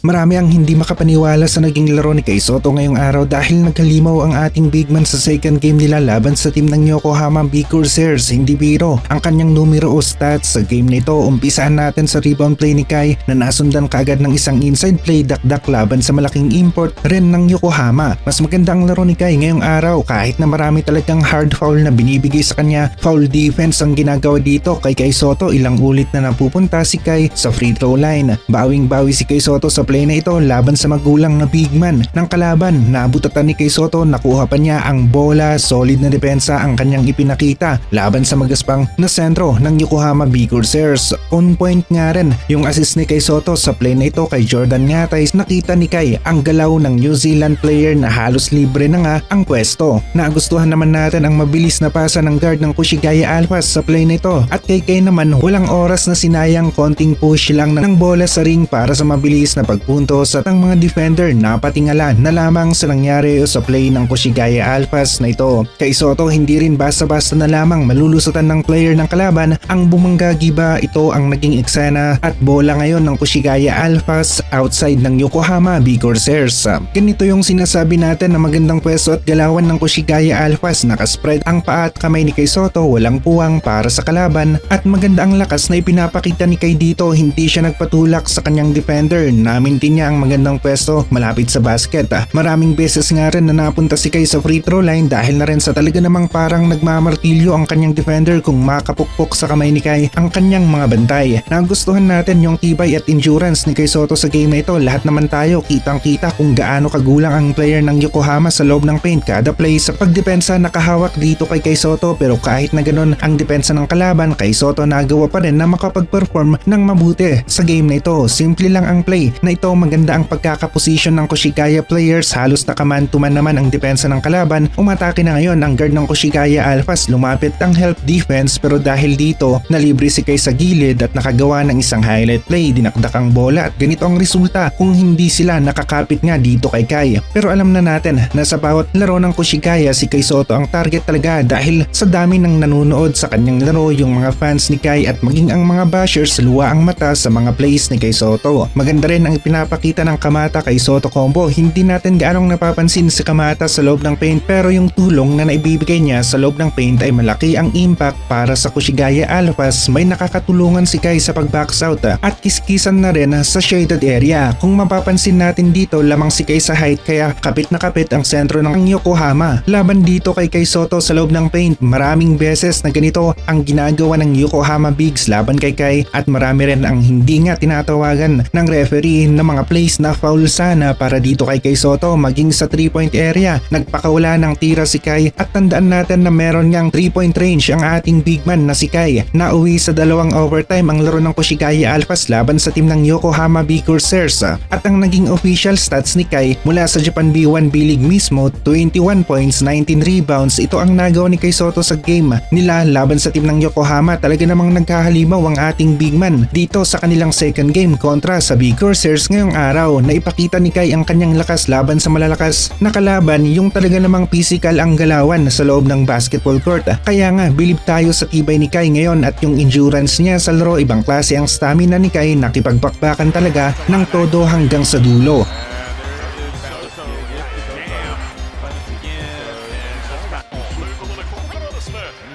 Marami ang hindi makapaniwala sa naging laro ni Kay Sotto ngayong araw dahil naghalimaw ang ating big man sa second game nila laban sa team ng Yokohama B Corsairs. Hindi biro ang kanyang numero o stats sa game nito. Umpisahan natin sa rebound play ni Kai na nasundan kaagad ng isang inside play dakdak laban sa malaking import rin ng Yokohama. Mas maganda ang laro ni Kai ngayong araw kahit na marami talagang hard foul na binibigay sa kanya. Foul defense ang ginagawa dito kay Kay Sotto. Ilang ulit na napupunta si Kai sa free throw line. Bawing-bawi si Kay Sotto sa play na ito laban sa magulang na big man ng kalaban. Nabutatan ni Kay Sotto, nakuha pa niya ang bola. Solid na depensa ang kanyang ipinakita laban sa magaspang na sentro ng Yokohama B Corsairs. On point nga rin yung assist ni Kay Sotto sa play na ito kay Jordan Ngatay. Nakita ni Kai ang galaw ng New Zealand player na halos libre na nga ang pwesto. Nagustuhan naman natin ang mabilis na pasa ng guard ng Kushigaya Alphas sa play na ito. At kay Kai naman walang oras na sinayang, konting push lang ng bola sa ring para sa mabilis na pagpuntos at ang mga defender napatingala na lamang sa nangyari sa play ng Kushigaya Alphas na ito. Kay Sotto hindi rin basta-basta na lamang malulusutan ng player ng kalaban ang bumangga-giba. Ito ang naging eksena at bola ngayon ng Kushigaya Alphas outside ng Yokohama B Corsairs. Ganito yung sinasabi natin na magandang pwesto at galawan ng Kushigaya Alphas. Nakaspread ang paa at kamay ni Kay Sotto, walang puwang para sa kalaban at maganda ang lakas na ipinapakita ni Kai dito. Hindi siya nagpatulak sa kanyang defender. Namintin niya ang magandang pwesto malapit sa basket. Maraming beses nga rin na napunta si Kai sa free throw line dahil na rin sa talaga namang parang nagmamartilyo ang kanyang defender kung makapukpok sa kamay ni Kai ang kanyang mga bantay. Nagustuhan natin yung tibay at endurance ni Kay Sotto sa game na ito. Lahat naman tayo kitang kita kung gaano kagulang ang player ng Yokohama sa loob ng paint kada play. Sa pagdepensa nakahawak dito kay Kay Sotto, pero kahit na ganun ang depensa ng kalaban, Kay Sotto nagawa pa rin na makapag-perform ng mabuti sa game na ito. Simple lang ang play na ito, maganda ang pagkakaposisyon ng Kushigaya players, halos nakaman to man naman ang depensa ng kalaban. Umatake na ngayon ang guard ng Kushigaya Alphas, lumapit ang help defense pero dahil dito nalibre si Kai sa gilid at nakagawa ng isang highlight play, dinakdak ang bola at ganito ang resulta kung hindi sila nakakapit nga dito kay Kai. Pero alam na natin na sa bawat laro ng Kushigaya si Kay Sotto ang target talaga dahil sa dami ng nanonood sa kanyang laro, yung mga fans ni Kai at maging ang mga bashers luwa ang mata sa mga plays ni Kay Sotto. Maganda rin ang ipinapakita ng Kamata Kay Sotto combo. Hindi natin gaanong napapansin si Kamata sa loob ng paint pero yung tulong na naibibigay niya sa loob ng paint ay malaki ang impact para sa Kushigaya Alphas. May nakakatulungan si Kai sa pag-box out at kiskisan na rin sa shaded area. Kung mapapansin natin dito, lamang si Kai sa height kaya kapit na kapit ang sentro ng Yokohama. Laban dito kay Kay Sotto sa loob ng paint, maraming beses na ganito ang ginagawa ng Yokohama Bigs laban kay Kai at marami rin ang hindi nga tinatawagan ng referee na mga plays na foul sana para dito kay Kay Sotto. Maging sa 3-point area, nagpakawala ng tira si Kai at tandaan natin na meron ngang 3-point range ang ating big man na si Kai. Nauwi sa dalawang overtime ang laro ng Kushigaya Alphas laban sa team ng Yokohama B Corsairs at ang naging official stats ni Kai mula sa Japan B1 B-League mismo, 21 points, 19 rebounds. Ito ang nagawa ni Kay Sotto sa game nila laban sa team ng Yokohama. Talaga namang nagkahalimaw ang ating big man dito sa kanilang second game kontra sa B Corsairs ngayong araw. Naipakita ni Kai ang kanyang lakas laban sa malalakas na kalaban, yung talaga namang physical ang galawan sa loob ng basketball court. Kaya nga bilib tayo sa tibay ni Kai ngayon at yung endurance niya sa laro. Ibang klase ang stamina ni Kai, nakipagbakbakan talaga ng todo hanggang sa dulo.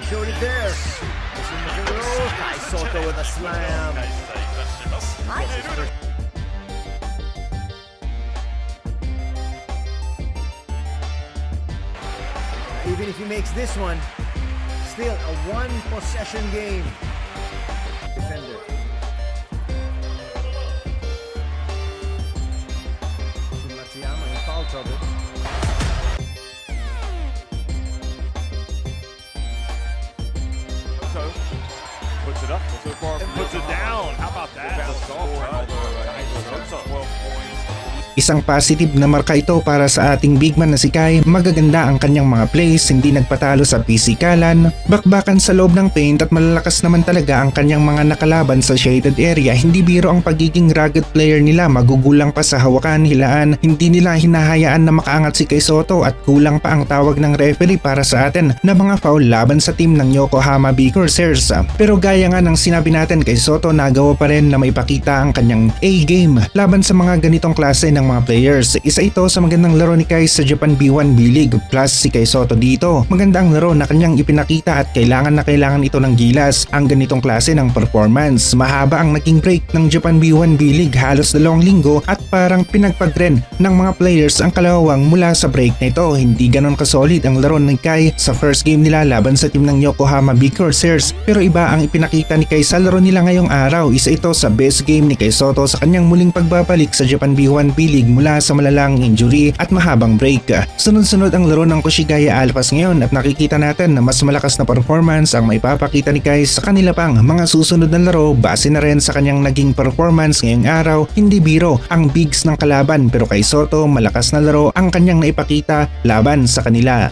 Showed it there. Kai Sotto with a slam. Even if he makes this one, still a one-possession game. Defender. Matsuyama in foul trouble. Puts it up so far, puts it down. How about that? 12 points. Isang positive na marka ito para sa ating big man na si Kai. Magaganda ang kanyang mga plays, hindi nagpatalo sa pisikalan, bakbakan sa loob ng paint at malalakas naman talaga ang kanyang mga nakalaban sa shaded area. Hindi biro ang pagiging rugged player nila, magugulang pa sa hawakan, hilaan, hindi nila hinahayaan na makaangat si Kai Sotto at kulang pa ang tawag ng referee para sa atin na mga foul laban sa team ng Yokohama B Corsairs. Pero gaya nga ng sinabi natin, Kai Sotto nagawa pa rin na maipakita ang kanyang A-game laban sa mga ganitong klase ng mga players. Isa ito sa magandang laro ni Kai sa Japan B1 B-League plus si Kai Sotto dito. Maganda ang laro na kanyang ipinakita at kailangan ito ng gilas ang ganitong klase ng performance. Mahaba ang naging break ng Japan B1 B-League, halos 2 linggo at parang pinagpag-ren ng mga players ang kalawang mula sa break na ito. Hindi ganon kasolid ang laro ni Kai sa first game nila laban sa team ng Yokohama B Corsairs, pero iba ang ipinakita ni Kai sa laro nila ngayong araw. Isa ito sa best game ni Kai Sotto sa kanyang muling pagbabalik sa Japan B1 B-League mula sa malalang injury at mahabang break. Sunod-sunod ang laro ng Koshigaya Alphas ngayon at nakikita natin na mas malakas na performance ang maipapakita ni Kai sa kanila pang mga susunod na laro base na rin sa kanyang naging performance ngayong araw. Hindi biro ang bigs ng kalaban, pero Kai Sotto malakas na laro ang kanyang naipakita laban sa kanila.